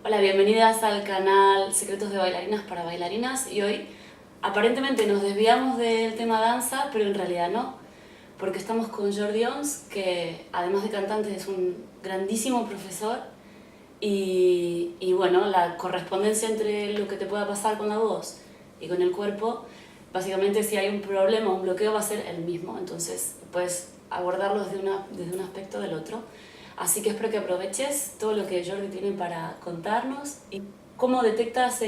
Hola, bienvenidas al canal Secretos de Bailarinas para Bailarinas, y hoy aparentemente nos desviamos del tema danza, pero en realidad no, porque estamos con Jordi Oms, que además de cantante es un grandísimo profesor, y bueno, la correspondencia entre lo que te pueda pasar con la voz y con el cuerpo, básicamente si hay un problema o un bloqueo va a ser el mismo, entonces puedes abordarlo desde un aspecto del otro. Así que espero que aproveches todo lo que Jordi tiene para contarnos y cómo detectas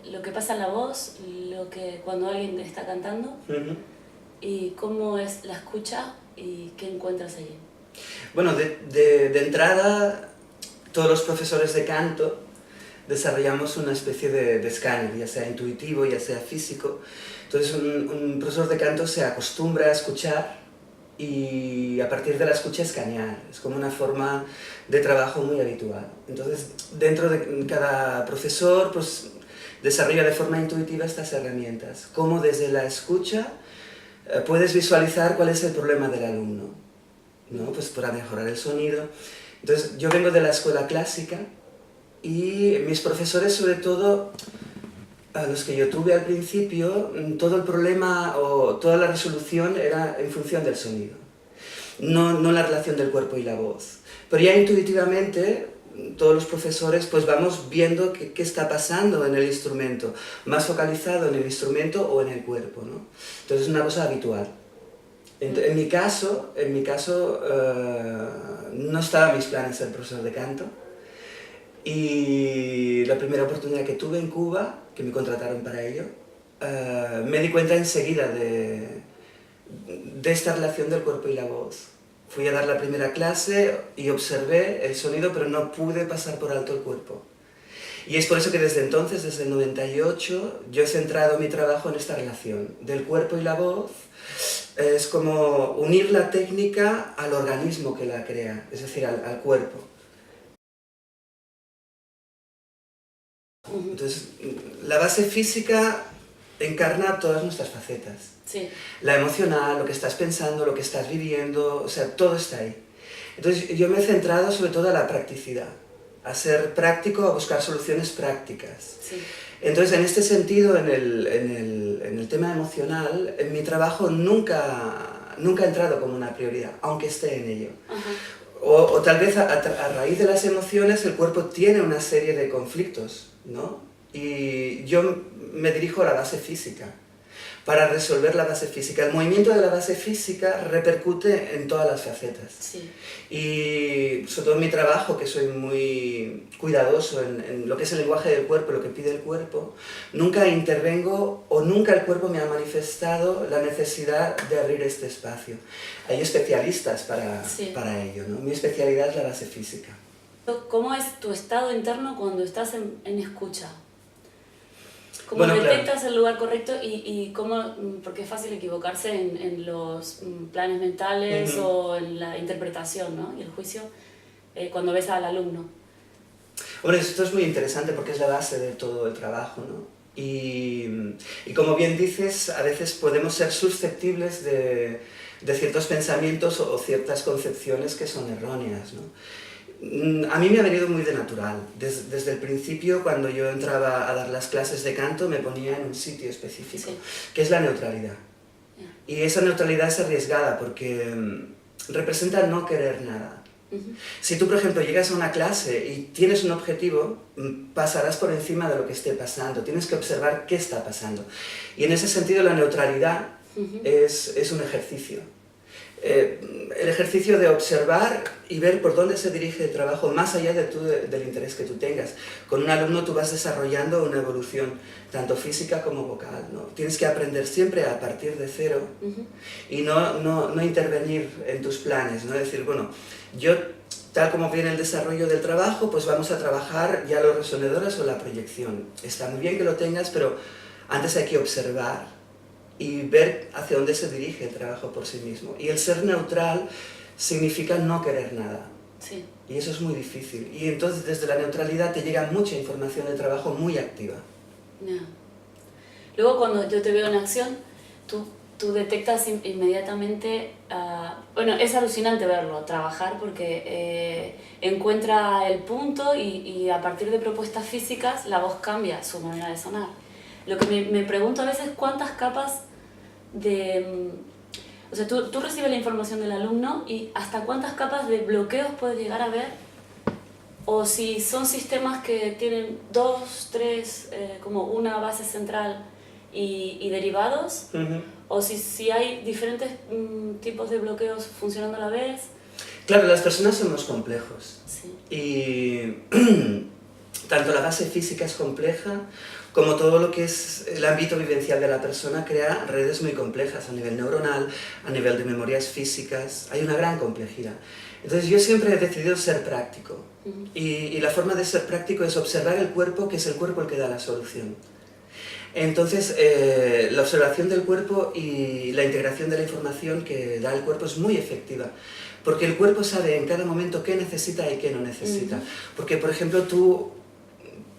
lo que pasa en la voz, cuando alguien está cantando, y cómo es la escucha y qué encuentras allí. Bueno, de entrada, todos los profesores de canto desarrollamos una especie de escáner, ya sea intuitivo, ya sea físico. Entonces un profesor de canto se acostumbra a escuchar y a partir de la escucha escanear. Es como una forma de trabajo muy habitual. Entonces, dentro de cada profesor, pues desarrolla de forma intuitiva estas herramientas. Cómo desde la escucha puedes visualizar cuál es el problema del alumno, ¿no? Pues para mejorar el sonido. Entonces, yo vengo de la escuela clásica y mis profesores, sobre todo, a los que yo tuve al principio, todo el problema o toda la resolución era en función del sonido, no la relación del cuerpo y la voz. Pero ya intuitivamente, todos los profesores pues vamos viendo qué está pasando en el instrumento, más focalizado en el instrumento o en el cuerpo, ¿no? Entonces es una cosa habitual. En mi caso no estaba en mis planes ser profesor de canto, y la primera oportunidad que tuve en Cuba, que me contrataron para ello, me di cuenta enseguida de esta relación del cuerpo y la voz. Fui a dar la primera clase y observé el sonido, pero no pude pasar por alto el cuerpo. Y es por eso que desde entonces, desde el 98, yo he centrado mi trabajo en esta relación del cuerpo y la voz. Es como unir la técnica al organismo que la crea, es decir, al cuerpo. Entonces, la base física encarna todas nuestras facetas. Sí. La emocional, lo que estás pensando, lo que estás viviendo, o sea, todo está ahí. Entonces, yo me he centrado sobre todo a la practicidad, a ser práctico, a buscar soluciones prácticas. Sí. Entonces, en este sentido, en el tema emocional, en mi trabajo nunca ha entrado como una prioridad, aunque esté en ello. O tal vez a raíz de las emociones el cuerpo tiene una serie de conflictos, ¿no? Y yo me dirijo a la base física, para resolver la base física. El movimiento de la base física repercute en todas las facetas. Sí. Y sobre todo en mi trabajo, que soy muy cuidadoso en lo que es el lenguaje del cuerpo, lo que pide el cuerpo, nunca intervengo o nunca el cuerpo me ha manifestado la necesidad de abrir este espacio. Hay especialistas para ello, ¿no? Mi especialidad es la base física. ¿Cómo es tu estado interno cuando estás en escucha? ¿Cómo Bueno, detectas claro. el lugar correcto y cómo, porque es fácil equivocarse en los planes mentales o en la interpretación, ¿no? Y el juicio cuando ves al alumno? Bueno, esto es muy interesante porque es la base de todo el trabajo, ¿no? Y como bien dices, a veces podemos ser susceptibles de ciertos pensamientos o ciertas concepciones que son erróneas, ¿no? A mí me ha venido muy de natural. Desde el principio, cuando yo entraba a dar las clases de canto, me ponía en un sitio específico, sí, que es la neutralidad. Y esa neutralidad es arriesgada porque representa no querer nada. Si tú, por ejemplo, llegas a una clase y tienes un objetivo, pasarás por encima de lo que esté pasando, tienes que observar qué está pasando. Y en ese sentido la neutralidad es un ejercicio. El ejercicio de observar y ver por dónde se dirige el trabajo, más allá del interés que tú tengas. Con un alumno tú vas desarrollando una evolución, tanto física como vocal, ¿no? Tienes que aprender siempre a partir de cero y no intervenir en tus planes, ¿no? Decir, bueno, yo, tal como viene el desarrollo del trabajo, pues vamos a trabajar ya los resonadores o la proyección. Está muy bien que lo tengas, pero antes hay que observar y ver hacia dónde se dirige el trabajo por sí mismo. Y el ser neutral significa no querer nada. Sí. Y eso es muy difícil. Y entonces desde la neutralidad te llega mucha información de trabajo muy activa. No. Luego cuando yo te veo en acción, tú tú detectas inmediatamente, bueno, es alucinante verlo, trabajar, porque encuentra el punto y a partir de propuestas físicas la voz cambia su manera de sonar. Lo que me pregunto a veces, ¿cuántas capas de... O sea, tú recibes la información del alumno y hasta cuántas capas de bloqueos puedes llegar a ver, o si son sistemas que tienen 2, 3, como una base central y derivados, o si hay diferentes tipos de bloqueos funcionando a la vez. Claro, las personas somos complejos. Sí. Y tanto la base física es compleja, como todo lo que es el ámbito vivencial de la persona crea redes muy complejas a nivel neuronal, a nivel de memorias físicas. Hay una gran complejidad. Entonces yo siempre he decidido ser práctico. Y la forma de ser práctico es observar el cuerpo, que es el cuerpo el que da la solución. Entonces, la observación del cuerpo y la integración de la información que da el cuerpo es muy efectiva, porque el cuerpo sabe en cada momento qué necesita y qué no necesita. Porque, por ejemplo, tú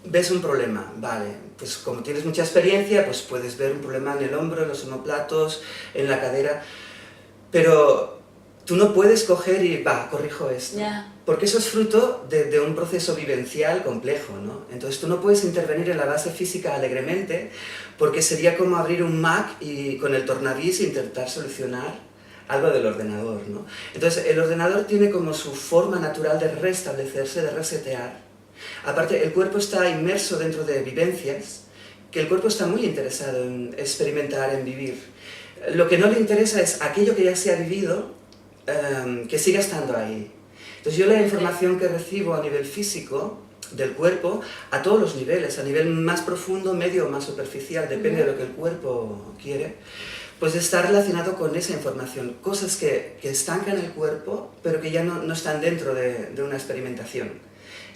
ves un problema, vale, pues como tienes mucha experiencia, pues puedes ver un problema en el hombro, en los omóplatos, en la cadera, pero tú no puedes coger y, corrijo esto. Yeah. Porque eso es fruto de un proceso vivencial complejo, ¿no? Entonces tú no puedes intervenir en la base física alegremente, porque sería como abrir un Mac y con el tornavís intentar solucionar algo del ordenador, ¿no? Entonces el ordenador tiene como su forma natural de restablecerse, de resetear. Aparte, el cuerpo está inmerso dentro de vivencias, que el cuerpo está muy interesado en experimentar, en vivir. Lo que no le interesa es aquello que ya se ha vivido, que siga estando ahí. Entonces yo la información que recibo a nivel físico del cuerpo, a todos los niveles, a nivel más profundo, medio o más superficial, depende de lo que el cuerpo quiere, pues está relacionado con esa información, cosas que estancan el cuerpo, pero que ya no están dentro de una experimentación.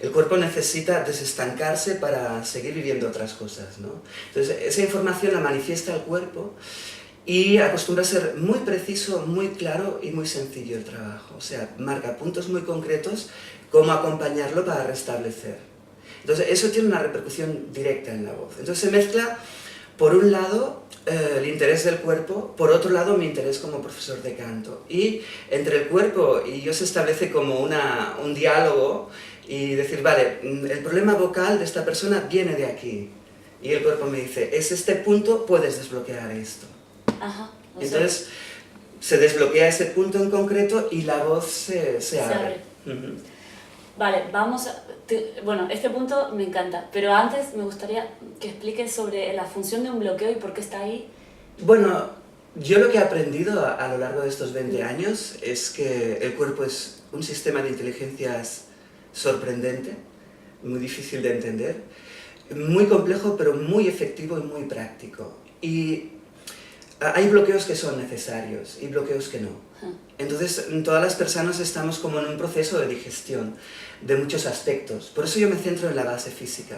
El cuerpo necesita desestancarse para seguir viviendo otras cosas, ¿no? Entonces esa información la manifiesta el cuerpo y acostumbra a ser muy preciso, muy claro y muy sencillo el trabajo. O sea, marca puntos muy concretos, cómo acompañarlo para restablecer. Entonces eso tiene una repercusión directa en la voz. Entonces se mezcla, por un lado, el interés del cuerpo, por otro lado mi interés como profesor de canto. Y entre el cuerpo y yo se establece como un diálogo y decir, vale, el problema vocal de esta persona viene de aquí. Y el cuerpo me dice, es este punto, puedes desbloquear esto. Ajá, entonces se desbloquea ese punto en concreto y la voz se abre. Vale, vamos a... bueno, este punto me encanta, pero antes me gustaría que expliques sobre la función de un bloqueo y por qué está ahí. Bueno, yo lo que he aprendido a lo largo de estos 20 años es que el cuerpo es un sistema de inteligencias sorprendente, muy difícil de entender, muy complejo pero muy efectivo y muy práctico. Y hay bloqueos que son necesarios y bloqueos que no. Entonces, todas las personas estamos como en un proceso de digestión de muchos aspectos. Por eso yo me centro en la base física,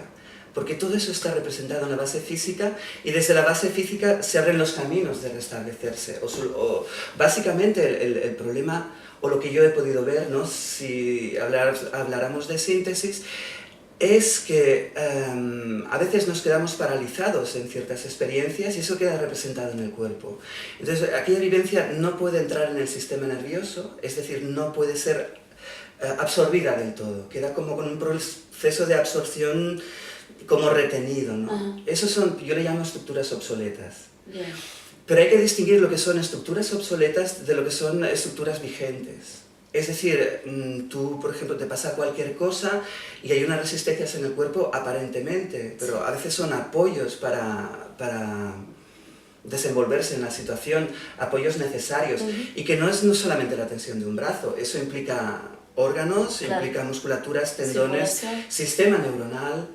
porque todo eso está representado en la base física y desde la base física se abren los caminos de restablecerse. Básicamente el problema, o lo que yo he podido ver, ¿no? Si habláramos de síntesis, es que a veces nos quedamos paralizados en ciertas experiencias y eso queda representado en el cuerpo. Entonces, aquella vivencia no puede entrar en el sistema nervioso, es decir, no puede ser absorbida del todo, queda como con un proceso de absorción como retenido, ¿no? Esos son, yo le llamo estructuras obsoletas. Bien. Pero hay que distinguir lo que son estructuras obsoletas de lo que son estructuras vigentes. Es decir, tú, por ejemplo, te pasa cualquier cosa y hay unas resistencias en el cuerpo aparentemente, pero a veces son apoyos para desenvolverse en la situación, apoyos necesarios, y que no es solamente la tensión de un brazo, eso implica órganos, implica musculaturas, tendones, sistema neuronal.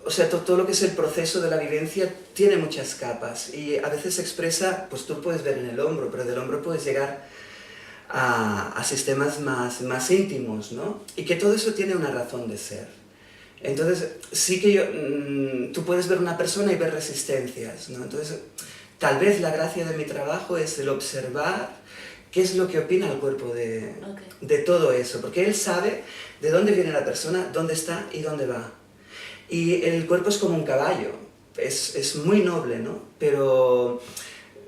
O sea, todo lo que es el proceso de la vivencia tiene muchas capas y a veces se expresa, pues tú puedes ver en el hombro, pero del hombro puedes llegar a sistemas más íntimos, ¿no? Y que todo eso tiene una razón de ser. Entonces, sí que tú puedes ver una persona y ver resistencias, ¿no? Entonces, tal vez la gracia de mi trabajo es el observar qué es lo que opina el cuerpo de todo eso, porque él sabe de dónde viene la persona, dónde está y dónde va. Y el cuerpo es como un caballo, es muy noble, ¿no? Pero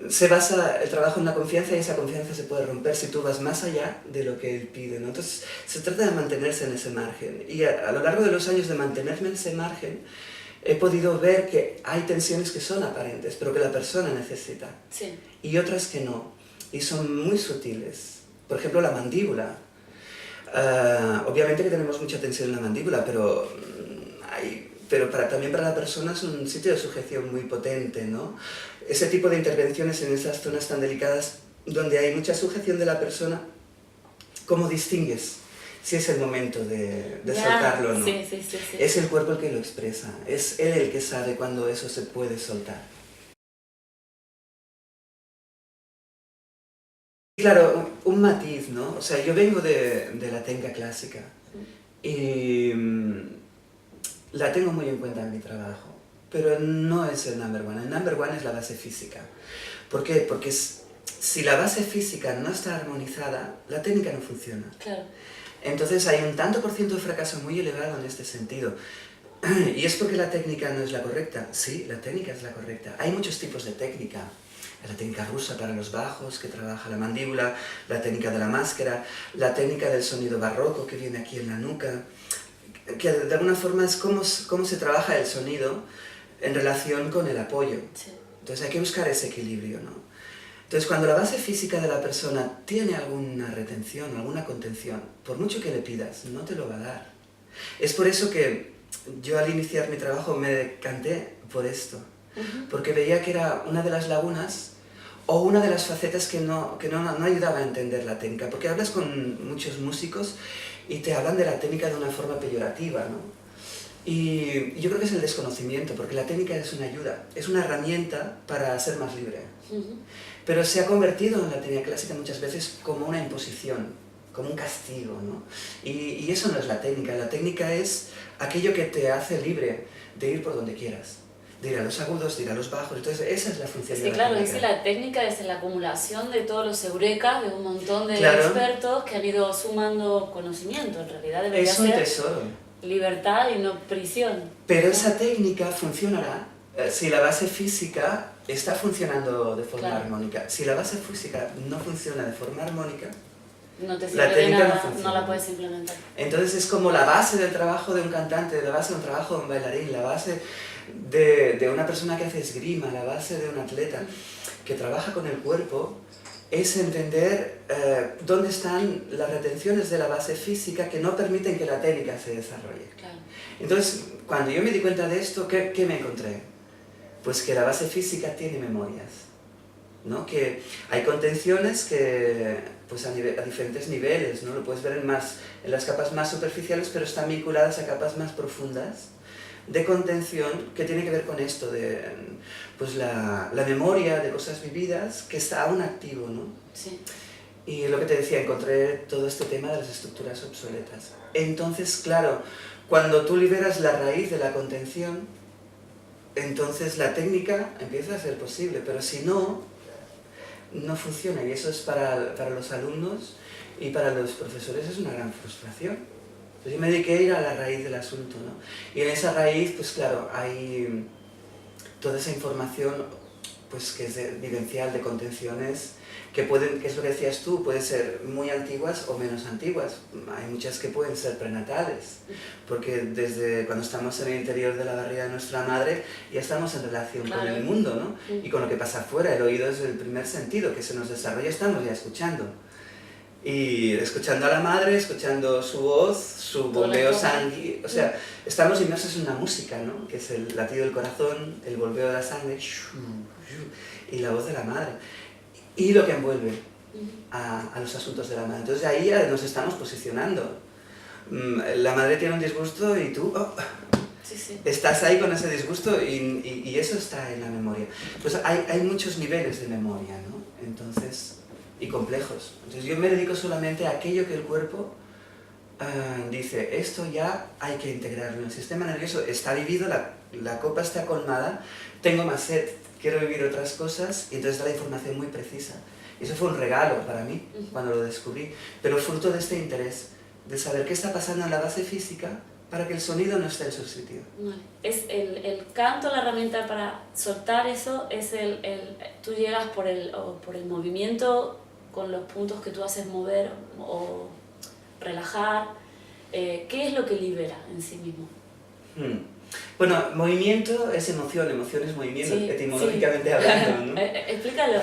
se basa el trabajo en la confianza y esa confianza se puede romper si tú vas más allá de lo que él pide, ¿no? Entonces se trata de mantenerse en ese margen y a lo largo de los años de mantenerme en ese margen he podido ver que hay tensiones que son aparentes pero que la persona necesita Sí. y otras que no y son muy sutiles. Por ejemplo, la mandíbula. Obviamente que tenemos mucha tensión en la mandíbula, pero también para la persona es un sitio de sujeción muy potente, ¿no? Ese tipo de intervenciones en esas zonas tan delicadas donde hay mucha sujeción de la persona, ¿cómo distingues si es el momento de soltarlo o no? Sí, sí, sí, sí. Es el cuerpo el que lo expresa, es él el que sabe cuándo eso se puede soltar. Claro, un matiz, ¿no? O sea, yo vengo de la técnica clásica y la tengo muy en cuenta en mi trabajo, pero no es el number one. El number one es la base física. ¿Por qué? Porque si la base física no está armonizada, la técnica no funciona. Claro. Entonces hay un tanto por ciento de fracaso muy elevado en este sentido. ¿Y es porque la técnica no es la correcta? Sí, la técnica es la correcta. Hay muchos tipos de técnica. La técnica rusa para los bajos, que trabaja la mandíbula, la técnica de la máscara, la técnica del sonido barroco que viene aquí en la nuca, que de alguna forma es cómo se trabaja el sonido en relación con el apoyo. Sí. Entonces hay que buscar ese equilibrio, ¿no? Entonces cuando la base física de la persona tiene alguna retención, alguna contención, por mucho que le pidas, no te lo va a dar. Es por eso que yo al iniciar mi trabajo me decanté por esto, porque veía que era una de las lagunas o una de las facetas que no ayudaba a entender la técnica, porque hablas con muchos músicos y te hablan de la técnica de una forma peyorativa, ¿no? Y yo creo que es el desconocimiento, porque la técnica es una ayuda, es una herramienta para ser más libre. Pero se ha convertido en la técnica clásica muchas veces como una imposición, como un castigo, ¿no? Y eso no es la técnica es aquello que te hace libre de ir por donde quieras. De ir a los agudos, de ir a los bajos, entonces esa es la función de la claro, técnica. es que la técnica es la acumulación de todos los eurekas de un montón de Claro. expertos que han ido sumando conocimiento, en realidad debería Es un ser tesoro. libertad y no prisión. Pero esa técnica funcionará si la base física está funcionando de forma armónica. Si la base física no funciona de forma armónica, no te la sirve de técnica nada, no funciona. no la puedes implementar. Entonces es como la base del trabajo de un cantante, la base de un trabajo de un bailarín, la base de una persona que hace esgrima, la base de un atleta que trabaja con el cuerpo, es entender dónde están las retenciones de la base física que no permiten que la técnica se desarrolle. Claro. Entonces, cuando yo me di cuenta de esto, ¿qué me encontré? Pues que la base física tiene memorias, ¿no? Que hay contenciones que, pues a diferentes niveles, ¿no? Lo puedes ver en las capas más superficiales, pero están vinculadas a capas más profundas de contención que tiene que ver con esto, de pues la memoria de cosas vividas que está aún activo, ¿no? Sí. Y lo que te decía, encontré todo este tema de las estructuras obsoletas. Entonces, claro, cuando tú liberas la raíz de la contención, entonces la técnica empieza a ser posible, pero si no, no funciona. Y eso es para los alumnos y para los profesores es una gran frustración. Entonces yo me dediqué a ir a la raíz del asunto, ¿no? Y en esa raíz, pues claro, hay toda esa información pues, que es vivencial de contenciones que es lo que decías tú, pueden ser muy antiguas o menos antiguas. Hay muchas que pueden ser prenatales, porque desde cuando estamos en el interior de la barriga de nuestra madre ya estamos en relación con el mundo, ¿no? Y con lo que pasa afuera. El oído es el primer sentido que se nos desarrolla, estamos ya escuchando. Y escuchando a la madre, escuchando su voz, su bombeo sanguíneo, o sea, estamos inmersos en una música, ¿no? Que es el latido del corazón, el bombeo de la sangre, y la voz de la madre. Y lo que envuelve a los asuntos de la madre. Entonces ahí ya nos estamos posicionando. La madre tiene un disgusto y tú estás ahí con ese disgusto y eso está en la memoria. Pues hay muchos niveles de memoria, ¿no? Entonces, y complejos. Entonces yo me dedico solamente a aquello que el cuerpo dice, esto ya hay que integrarlo en el sistema nervioso, está vivido, la copa está colmada, tengo más sed, quiero vivir otras cosas, y entonces da la información muy precisa. Y eso fue un regalo para mí cuando lo descubrí, pero fruto de este interés, de saber qué está pasando en la base física para que el sonido no esté en su sitio. Vale. Es el canto, la herramienta para soltar eso, es tú llegas por el movimiento con los puntos que tú haces mover o relajar. ¿Qué es lo que libera en sí mismo? Bueno, movimiento es emoción, emoción es movimiento, Sí, etimológicamente sí. hablando, ¿no? Explícalo.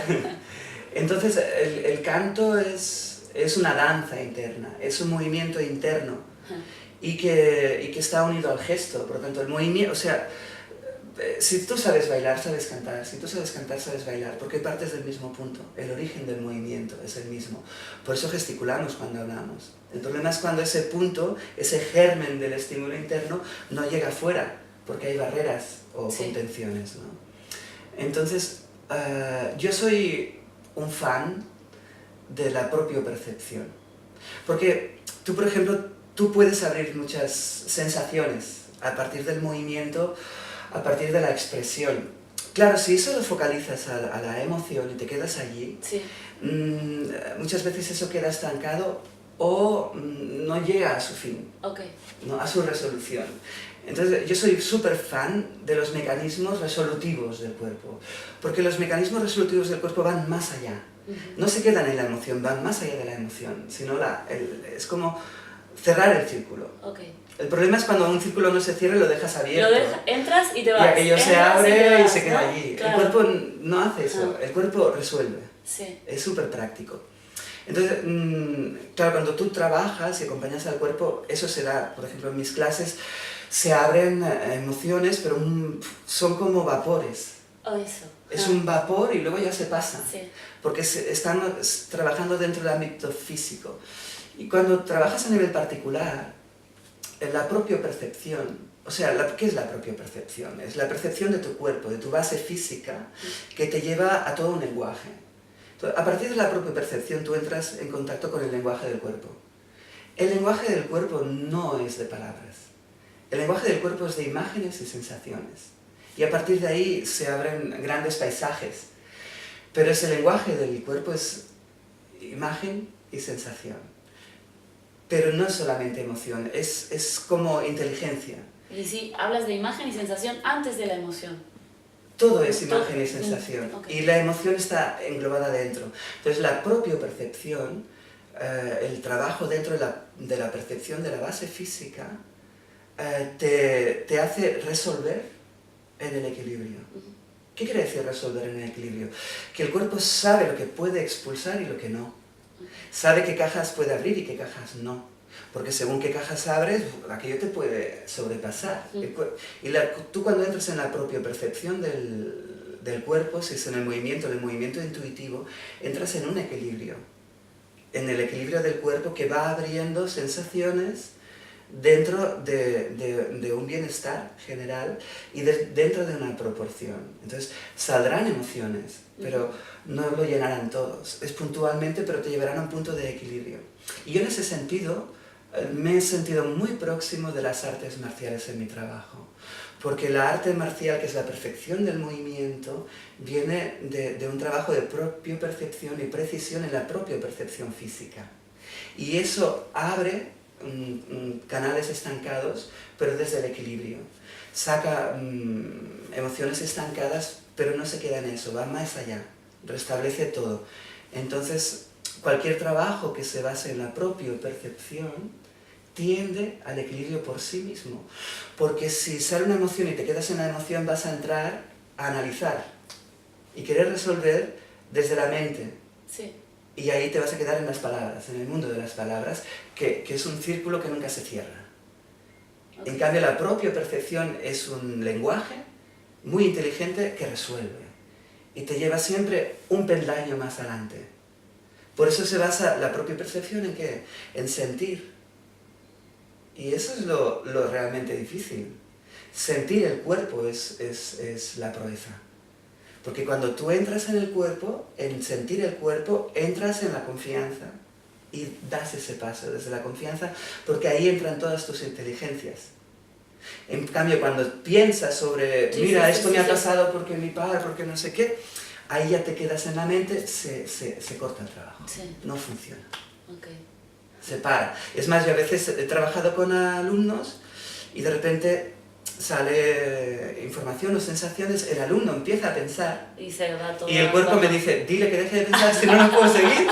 Entonces, el canto es una danza interna, es un movimiento interno y que está unido al gesto. Por lo tanto, el movimiento, o sea, si tú sabes bailar, sabes cantar, si tú sabes cantar, sabes bailar, porque partes del mismo punto, el origen del movimiento es el mismo. Por eso gesticulamos cuando hablamos. El problema es cuando ese punto, ese germen del estímulo interno, no llega afuera, porque hay barreras o contenciones, ¿no? Entonces, yo soy un fan de la propia percepción. Porque tú, por ejemplo, tú puedes abrir muchas sensaciones a partir del movimiento, a partir de la expresión. Claro, si eso lo focalizas a la emoción y te quedas allí, muchas veces eso queda estancado o no llega a su fin, ¿no? A su resolución. Entonces, yo soy súper fan de los mecanismos resolutivos del cuerpo, porque los mecanismos resolutivos del cuerpo van más allá. No se quedan en la emoción, van más allá de la emoción, sino es como cerrar el círculo. El problema es cuando un círculo no se cierra y lo dejas abierto. Entras y te vas. Y aquello se abre y se queda ¿no? allí. Claro. El cuerpo no hace eso, el cuerpo resuelve. Sí. Es súper práctico. Entonces, claro, cuando tú trabajas y acompañas al cuerpo, eso se da. Por ejemplo, en mis clases se abren emociones, pero son como vapores. Eso. Es un vapor y luego ya se pasa. Sí. Porque están trabajando dentro del ámbito físico. Y cuando trabajas a nivel particular, la propia percepción, o sea, ¿qué es la propia percepción? Es la percepción de tu cuerpo, de tu base física, que te lleva a todo un lenguaje. Entonces, a partir de la propia percepción tú entras en contacto con el lenguaje del cuerpo. El lenguaje del cuerpo no es de palabras. El lenguaje del cuerpo es de imágenes y sensaciones. Y a partir de ahí se abren grandes paisajes. Pero ese lenguaje del cuerpo es imagen y sensación. Pero no es solamente emoción, es como inteligencia. Y si hablas de imagen y sensación antes de la emoción. Todo es imagen y sensación. Y la emoción está englobada dentro. Entonces la propia percepción, el trabajo dentro de la percepción de la base física, te hace resolver en el equilibrio. ¿Qué quiere decir resolver en el equilibrio? Que el cuerpo sabe lo que puede expulsar y lo que no. Sabe qué cajas puede abrir y qué cajas no. Porque según qué cajas abres, aquello te puede sobrepasar. Y tú cuando entras en la propia percepción del cuerpo, si es en el movimiento intuitivo, entras en un equilibrio. En el equilibrio del cuerpo que va abriendo sensaciones dentro de un bienestar general y dentro de una proporción. Entonces, saldrán emociones, pero no lo llenarán todos. Es puntualmente, pero te llevarán a un punto de equilibrio. Y yo en ese sentido me he sentido muy próximo de las artes marciales en mi trabajo. Porque la arte marcial, que es la perfección del movimiento, viene de un trabajo de propia percepción y precisión en la propia percepción física. Y eso abre canales estancados, pero desde el equilibrio. Saca emociones estancadas, pero no se queda en eso, va más allá, restablece todo. Entonces, cualquier trabajo que se base en la propia percepción tiende al equilibrio por sí mismo. Porque si sale una emoción y te quedas en la emoción, vas a entrar a analizar y querer resolver desde la mente. Sí. Y ahí te vas a quedar en las palabras, en el mundo de las palabras, que es un círculo que nunca se cierra. En cambio, la propia percepción es un lenguaje muy inteligente que resuelve. Y te lleva siempre un peldaño más adelante. Por eso se basa la propia percepción en ¿qué? En sentir. Y eso es lo realmente difícil. Sentir el cuerpo es la proeza. Porque cuando tú entras en el cuerpo, en sentir el cuerpo, entras en la confianza y das ese paso desde la confianza, porque ahí entran todas tus inteligencias. En cambio, cuando piensas sobre, mira, esto me ha pasado porque mi padre, porque no sé qué, ahí ya te quedas en la mente, se corta el trabajo, no funciona. Se para. Es más, yo a veces he trabajado con alumnos y de repente sale información o sensaciones, el alumno empieza a pensar Y se va todo. y el cuerpo me dice, dile que deje de pensar, si no, no puedo seguir.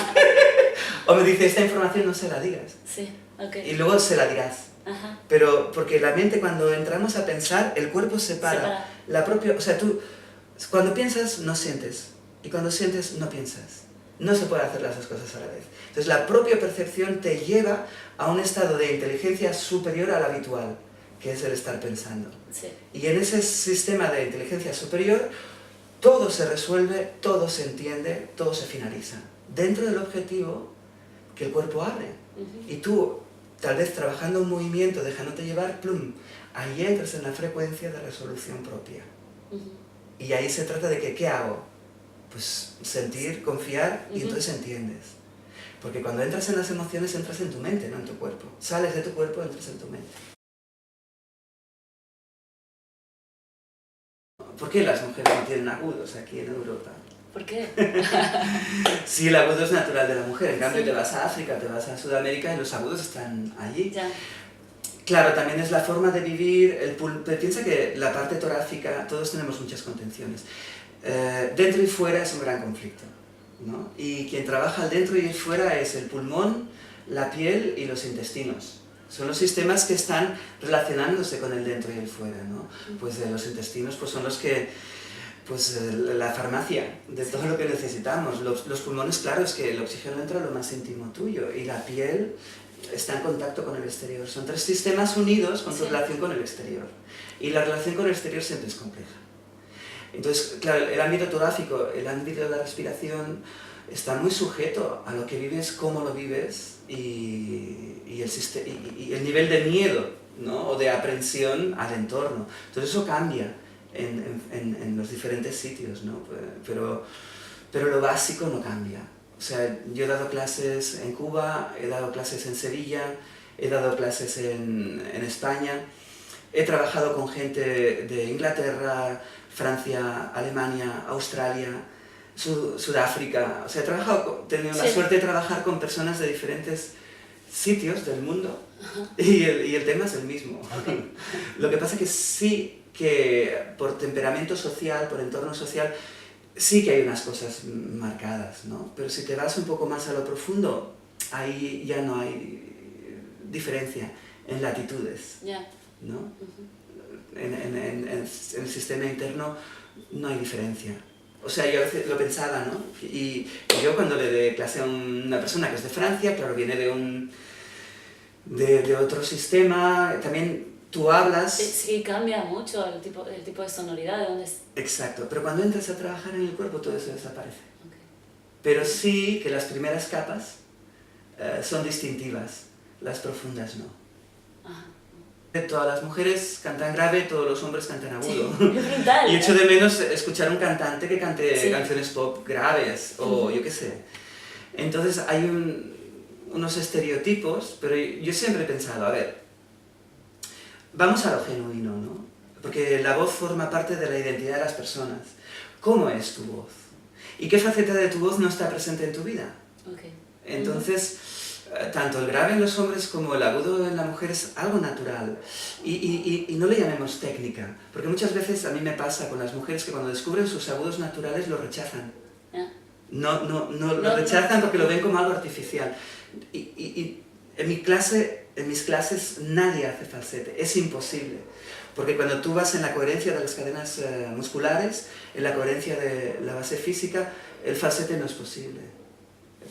O me dice, esta información no se la digas. Sí, ok. Y luego se la dirás. Ajá. Pero porque la mente, cuando entramos a pensar, el cuerpo separa. La propia, o sea, tú cuando piensas no sientes y cuando sientes no piensas. No se puede hacer las dos cosas a la vez. Entonces la propia percepción te lleva a un estado de inteligencia superior al habitual, que es el estar pensando. Sí. Y en ese sistema de inteligencia superior todo se resuelve, todo se entiende, todo se finaliza. Dentro del objetivo que el cuerpo abre. Y tú, tal vez trabajando un movimiento, dejándote llevar, plum, ahí entras en la frecuencia de resolución propia. Y ahí se trata de que, ¿qué hago? Pues sentir, confiar y entonces entiendes. Porque cuando entras en las emociones entras en tu mente, no en tu cuerpo. Sales de tu cuerpo, entras en tu mente. ¿Por qué las mujeres no tienen agudos aquí en Europa? ¿Por qué? Sí, el agudo es natural de la mujer. En cambio, Sí. te vas a África, te vas a Sudamérica y los agudos están allí. Ya. Claro, también es la forma de vivir, piensa que la parte torácica, todos tenemos muchas contenciones. Dentro y fuera es un gran conflicto, ¿no? Y quien trabaja al dentro y el fuera es el pulmón, la piel y los intestinos. Son los sistemas que están relacionándose con el dentro y el fuera, ¿no? Pues los intestinos pues son los que, pues la farmacia de todo lo que necesitamos. Los pulmones, claro, es que el oxígeno entra a lo más íntimo tuyo y la piel está en contacto con el exterior. Son tres sistemas unidos con tu relación con el exterior. Y la relación con el exterior siempre es compleja. Entonces, claro, el ámbito torácico, el ámbito de la respiración, está muy sujeto a lo que vives, cómo lo vives y el nivel de miedo, ¿no? O de aprensión al entorno. Entonces eso cambia en los diferentes sitios, ¿no? Pero lo básico no cambia. O sea, yo he dado clases en Cuba, he dado clases en Sevilla, he dado clases en España, he trabajado con gente de Inglaterra, Francia, Alemania, Australia, Sudáfrica. O sea, he tenido la suerte de trabajar con personas de diferentes sitios del mundo y el tema es el mismo. Okay. Lo que pasa es que sí que por temperamento social, por entorno social, sí que hay unas cosas marcadas, ¿no? Pero si te vas un poco más a lo profundo, ahí ya no hay diferencia en latitudes, ¿no? En el sistema interno no hay diferencia. O sea, yo a veces lo pensaba, ¿no? Y yo cuando le doy clase a una persona que es de Francia, claro, viene de otro sistema, también tú hablas... Sí, cambia mucho el tipo de sonoridad, de dónde es... Exacto, pero cuando entras a trabajar en el cuerpo todo eso desaparece. Okay. Pero sí que las primeras capas son distintivas, las profundas no. Ajá. Todas las mujeres cantan grave, todos los hombres cantan agudo. Sí, es brutal. Y echo de menos escuchar un cantante que cante canciones pop graves, o yo qué sé. Entonces hay unos estereotipos, pero yo siempre he pensado, a ver, vamos a lo genuino, ¿no? Porque la voz forma parte de la identidad de las personas. ¿Cómo es tu voz? ¿Y qué faceta de tu voz no está presente en tu vida? Okay. Entonces, tanto el grave en los hombres como el agudo en la mujer es algo natural. Y no le llamemos técnica, porque muchas veces a mí me pasa con las mujeres que cuando descubren sus agudos naturales lo rechazan. No lo rechazan porque lo ven como algo artificial. Y en mis clases nadie hace falsete, es imposible. Porque cuando tú vas en la coherencia de las cadenas musculares, en la coherencia de la base física, el falsete no es posible.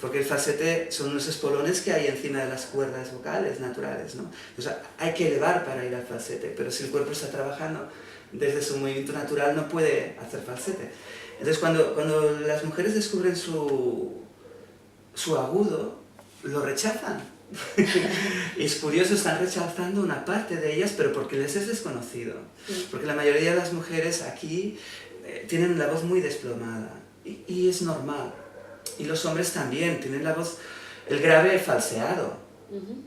Porque el falsete son unos espolones que hay encima de las cuerdas vocales naturales, ¿no? O sea, hay que elevar para ir al falsete, pero si el cuerpo está trabajando desde su movimiento natural no puede hacer falsete. Entonces cuando las mujeres descubren su agudo, lo rechazan. Y es curioso, están rechazando una parte de ellas, pero porque les es desconocido. Porque la mayoría de las mujeres aquí tienen la voz muy desplomada, y es normal. Y los hombres también tienen la voz, el grave falseado,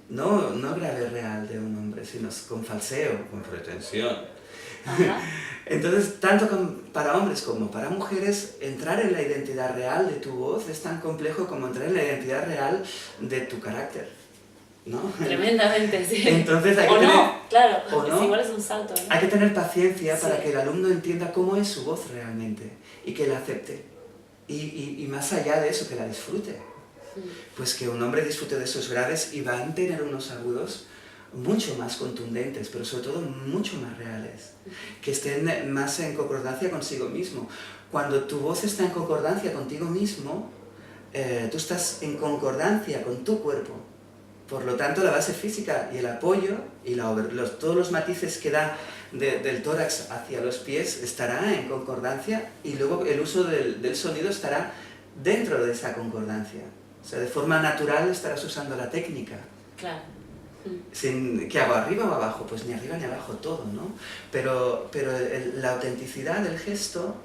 no grave real de un hombre, sino con falseo, con pretensión. Entonces, tanto para hombres como para mujeres, entrar en la identidad real de tu voz es tan complejo como entrar en la identidad real de tu carácter, ¿no? Tremendamente, sí. Entonces hay o que tener... no. Claro, ¿o no? igual es un salto, ¿no? Hay que tener paciencia para Sí. que el alumno entienda cómo es su voz realmente y que la acepte. Y más allá de eso, que la disfrute. Pues que un hombre disfrute de esos graves y van a tener unos agudos mucho más contundentes, pero sobre todo mucho más reales, que estén más en concordancia consigo mismo. Cuando tu voz está en concordancia contigo mismo, tú estás en concordancia con tu cuerpo. Por lo tanto, la base física y el apoyo y todos los matices que da del tórax hacia los pies estará en concordancia, y luego el uso del sonido estará dentro de esa concordancia. O sea, de forma natural estarás usando la técnica. Claro. ¿Qué hago, arriba o abajo? Pues ni arriba ni abajo, todo, ¿no? Pero la autenticidad del gesto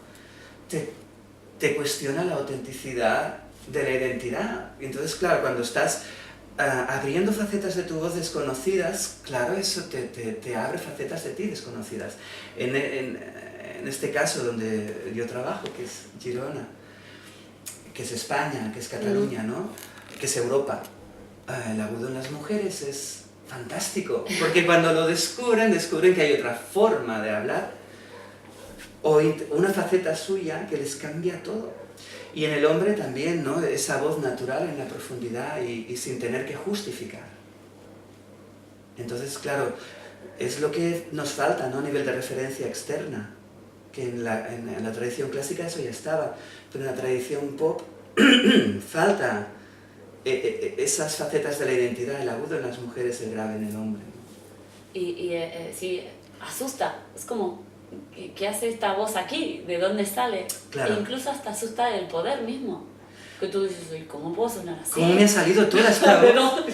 te cuestiona la autenticidad de la identidad. Entonces, claro, cuando estás abriendo facetas de tu voz desconocidas, claro, eso te abre facetas de ti desconocidas. En este caso donde yo trabajo, que es Girona, que es España, que es Cataluña, ¿no? Que es Europa, el agudo en las mujeres es fantástico, porque cuando lo descubren que hay otra forma de hablar, o una faceta suya que les cambia todo. Y en el hombre también, ¿no? Esa voz natural en la profundidad y sin tener que justificar. Entonces, claro, es lo que nos falta, ¿no? A nivel de referencia externa, que en la tradición clásica eso ya estaba, pero en la tradición pop falta esas facetas de la identidad, el agudo en las mujeres, el grave en el hombre, ¿no? Sí, asusta, es como, ¿qué hace esta voz aquí? ¿De dónde sale? Claro. E incluso hasta asusta el poder mismo. Que tú dices, ¿cómo puedo sonar así? ¿Cómo me ha salido toda esta voz?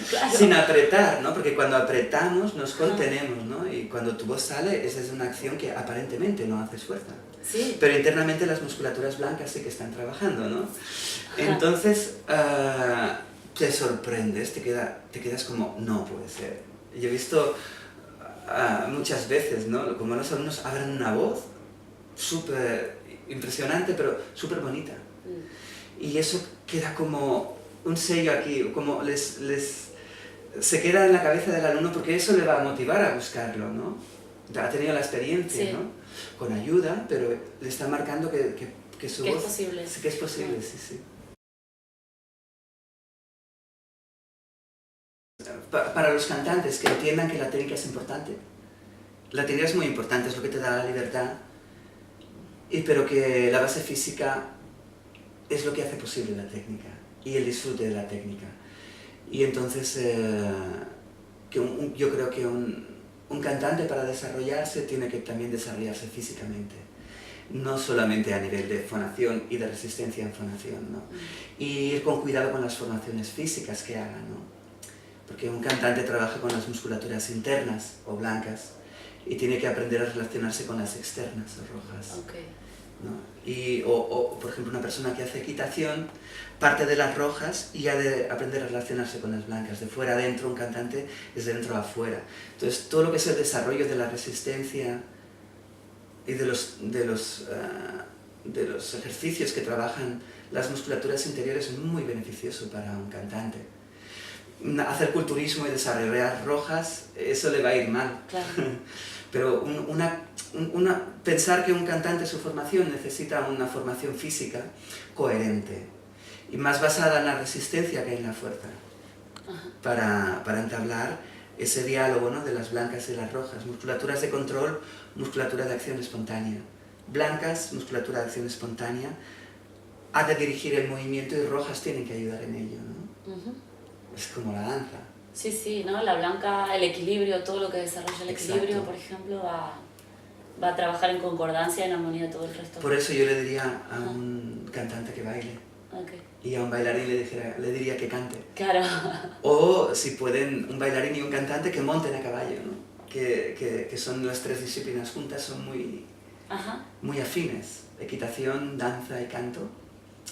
Claro. Sin apretar, ¿no? Porque cuando apretamos nos contenemos, ¿no? Y cuando tu voz sale, esa es una acción que aparentemente no haces fuerza. Sí. Pero internamente las musculaturas blancas sí que están trabajando, ¿no? Entonces, te sorprendes, te quedas como, no puede ser. Yo he visto muchas veces, ¿no? Como los alumnos abren una voz súper impresionante, pero súper bonita. Y eso queda como un sello aquí, como se queda en la cabeza del alumno, porque eso le va a motivar a buscarlo, ¿no? Ha tenido la experiencia, sí, ¿no? Con ayuda, pero le está marcando que su voz... es posible. Sí, que es posible, sí. Para los cantantes, que entiendan que la técnica es importante. La técnica es muy importante, es lo que te da la libertad, pero que la base física es lo que hace posible la técnica y el disfrute de la técnica. Y entonces yo creo que un cantante, para desarrollarse, tiene que también desarrollarse físicamente, no solamente a nivel de fonación y de resistencia en fonación, ¿no? Y ir con cuidado con las formaciones físicas que haga, ¿no? Porque un cantante trabaja con las musculaturas internas o blancas y tiene que aprender a relacionarse con las externas o rojas. Okay. ¿No? O, por ejemplo, una persona que hace equitación parte de las rojas y ha de aprender a relacionarse con las blancas. De fuera a dentro, un cantante es de dentro a afuera. Entonces, todo lo que es el desarrollo de la resistencia y de los ejercicios que trabajan las musculaturas interiores es muy beneficioso para un cantante. Hacer culturismo y desarrollar rojas, eso le va a ir mal. Claro. Pero pensar que un cantante, su formación, necesita una formación física coherente y más basada en la resistencia que en la fuerza, para entablar ese diálogo, ¿no? De las blancas y las rojas, musculaturas de control, musculatura de acción espontánea. Blancas, musculatura de acción espontánea, ha de dirigir el movimiento, y rojas tienen que ayudar en ello, ¿no? Es como la danza. Sí, ¿no? La blanca, el equilibrio, todo lo que desarrolla el equilibrio, Exacto. por ejemplo, va a trabajar en concordancia, en armonía todo el resto. Por eso yo le diría a un cantante que baile, y a un bailarín le diría que cante. Claro. O, si pueden, un bailarín y un cantante que monten a caballo, ¿no? Que son las tres disciplinas juntas, son muy afines. Equitación, danza y canto.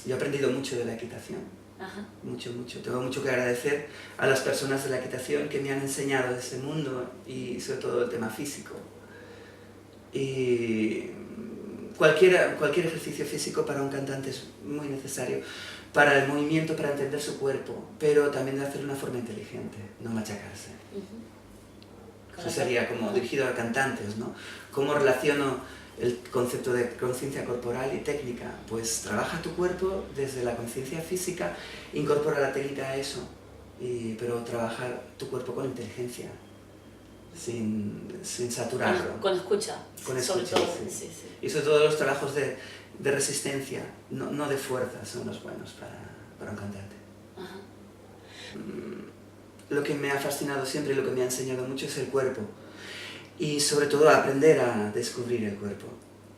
Yo he aprendido mucho de la equitación. Mucho. Tengo mucho que agradecer a las personas de la equitación que me han enseñado ese mundo y sobre todo el tema físico. Y cualquier ejercicio físico para un cantante es muy necesario para el movimiento, para entender su cuerpo, pero también de hacerlo de una forma inteligente, no machacarse. Eso sería como dirigido a cantantes, ¿no? ¿Cómo relaciono el concepto de conciencia corporal y técnica? Pues trabaja tu cuerpo desde la conciencia física, incorpora la técnica a eso, pero trabaja tu cuerpo con inteligencia, sin saturarlo. Con escucha, Con sobre escucha, todo. sí. Sí, sí. Y sobre todo los trabajos de resistencia, no de fuerza, son los buenos para un cantante. Ajá. Lo que me ha fascinado siempre y lo que me ha enseñado mucho es el cuerpo. Y sobre todo aprender a descubrir el cuerpo.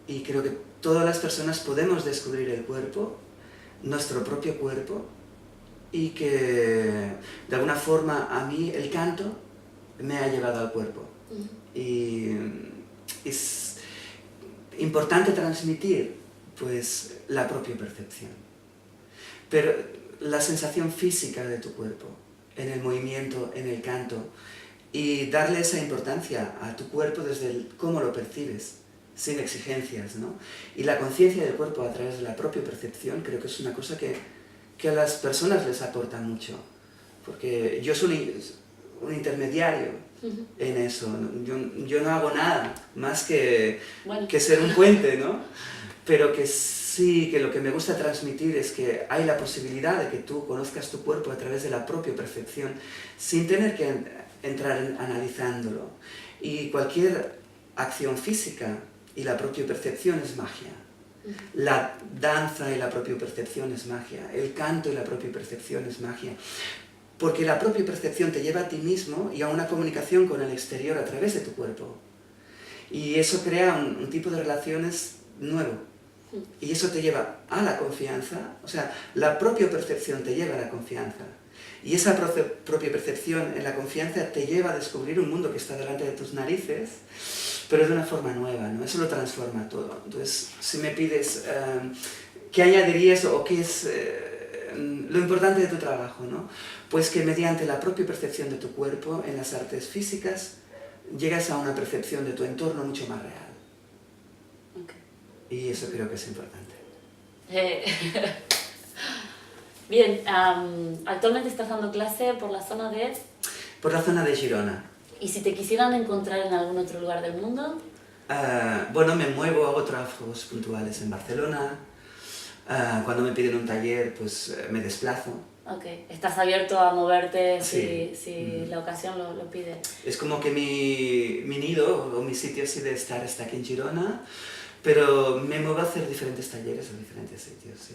Y creo que todas las personas podemos descubrir el cuerpo, nuestro propio cuerpo, y que de alguna forma a mí el canto me ha llevado al cuerpo. Y es importante transmitir pues la propia percepción. Pero la sensación física de tu cuerpo, en el movimiento, en el canto, y darle esa importancia a tu cuerpo desde cómo lo percibes, sin exigencias, ¿no? Y la conciencia del cuerpo a través de la propia percepción creo que es una cosa que a las personas les aporta mucho, porque yo soy un intermediario en eso, yo no hago nada más que ser un puente, ¿no? Pero que sí, que lo que me gusta transmitir es que hay la posibilidad de que tú conozcas tu cuerpo a través de la propia percepción, sin tener que entrar analizándolo. Y cualquier acción física y la propia percepción es magia. La danza y la propia percepción es magia. El canto y la propia percepción es magia. Porque la propia percepción te lleva a ti mismo y a una comunicación con el exterior a través de tu cuerpo. Y eso crea un tipo de relaciones nuevo. Y eso te lleva a la confianza, o sea, la propia percepción te lleva a la confianza. Y esa propia percepción en la confianza te lleva a descubrir un mundo que está delante de tus narices, pero de una forma nueva, ¿no? Eso lo transforma todo. Entonces, si me pides qué añadirías o qué es lo importante de tu trabajo, ¿no? Pues que mediante la propia percepción de tu cuerpo en las artes físicas llegas a una percepción de tu entorno mucho más real. Y eso creo que es importante. Bien, actualmente estás dando clase por la zona de... Por la zona de Girona. ¿Y si te quisieran encontrar en algún otro lugar del mundo? Bueno, me muevo, hago trabajos puntuales en Barcelona. Cuando me piden un taller, pues me desplazo. Ok, estás abierto a moverte Sí. si la ocasión lo pide. Es como que mi nido o mi sitio así de estar está aquí en Girona, pero me muevo a hacer diferentes talleres en diferentes sitios, sí.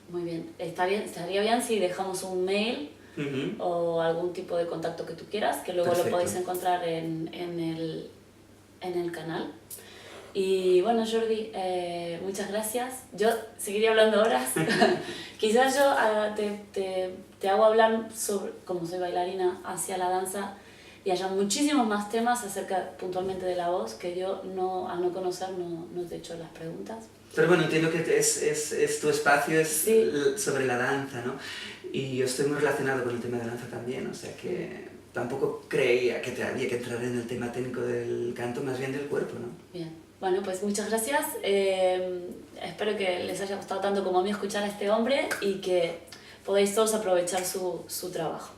Muy bien. Estaría bien si dejamos un mail o algún tipo de contacto que tú quieras, que luego Perfecto. lo podéis encontrar en el canal. Y bueno, Jordi, muchas gracias. Yo seguiría hablando horas. Quizás yo te hago hablar sobre, como soy bailarina, hacia la danza, y haya muchísimos más temas acerca puntualmente de la voz que yo al no conocer no te he hecho las preguntas. Pero bueno, entiendo que es tu espacio es Sí. sobre la danza, ¿no? Y yo estoy muy relacionado con el tema de la danza también, o sea que tampoco creía que había que entrar en el tema técnico del canto, más bien del cuerpo, ¿no? Bien. Bueno, pues muchas gracias. Espero que les haya gustado tanto como a mí escuchar a este hombre y que podáis todos aprovechar su trabajo.